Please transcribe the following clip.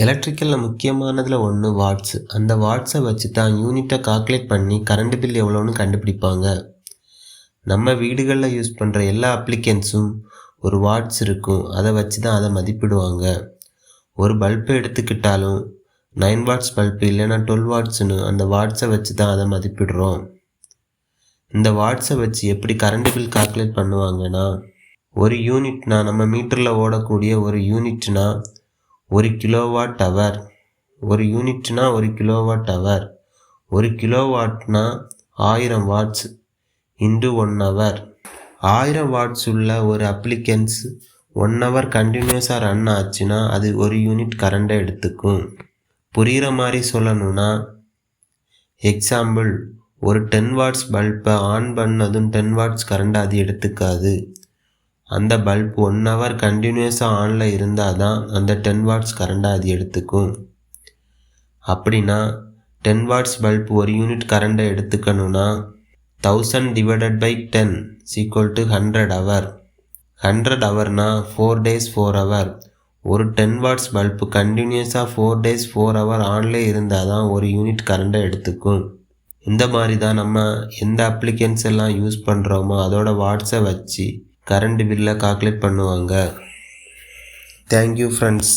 எலக்ட்ரிக்கலில் முக்கியமானதில் ஒன்று வாட்ஸு. அந்த வாட்ஸை வச்சு தான் யூனிட்டை கால்குலேட் பண்ணி கரண்ட் பில் எவ்வளோன்னு கண்டுபிடிப்பாங்க. நம்ம வீடுகளில் யூஸ் பண்ணுற எல்லா அப்ளிகன்ஸும் ஒரு வாட்ஸ் இருக்கும். அதை வச்சு தான் அதை மதிப்பிடுவாங்க. ஒரு பல்பு எடுத்துக்கிட்டாலும் 9 வாட்ஸ் பல்பு இல்லைன்னா 12 வாட்ஸ்னு அந்த வாட்ஸை வச்சு தான் அதை மதிப்பிடுறோம். இந்த வாட்ஸை வச்சு எப்படி கரண்ட் பில் கால்குலேட் பண்ணுவாங்கன்னா, ஒரு யூனிட்னா நம்ம மீட்டரில் ஓடக்கூடிய ஒரு யூனிட்னா 1 கிலோவாட் ஹவர். ஒரு யூனிட்னா 1 கிலோவாட் ஹவர். 1 கிலோவாட்னா 1000 வாட்ஸ் இன்டு 1 ஹவர். 1000 வாட்ஸ் உள்ள ஒரு அப்ளிகன்ஸ் 1 ஹவர் கண்டினியூஸாக ரன் ஆச்சுன்னா அது 1 யூனிட் கரண்டை எடுத்துக்கும். புரிகிற மாதிரி சொல்லணும்னா, எக்ஸாம்பிள், ஒரு 10 வாட்ஸ் பல்பை ஆன் பண்ணதும் 10 வாட்ஸ் கரண்ட் அது எடுத்துக்காது. அந்த பல்ப் 1 ஹவர் கண்டினியூஸாக ஆனில் இருந்தால் தான் அந்த 10 வாட்ஸ் கரண்டை அது எடுத்துக்கும். அப்படின்னா 10 வாட்ஸ் பல்ப் 1 யூனிட் கரண்டை எடுத்துக்கணும்னா 1000 டிவைடட் பை 10 = 100 ஹவர். 100 ஹவர்னா 4 days 4 ஹவர். ஒரு 10 வாட்ஸ் பல்பு கண்டினியூஸாக 4 days 4 ஹவர் ஆன்லேயே இருந்தால் தான் 1 யூனிட் கரண்டை எடுத்துக்கும். இந்த மாதிரி தான் நம்ம எந்த அப்ளிகன்ஸ் எல்லாம் யூஸ் பண்ணுறோமோ அதோட வாட்ஸை வச்சு கரண்ட் பில்லை கால்குலேட் பண்ணுவாங்க. Thank you friends.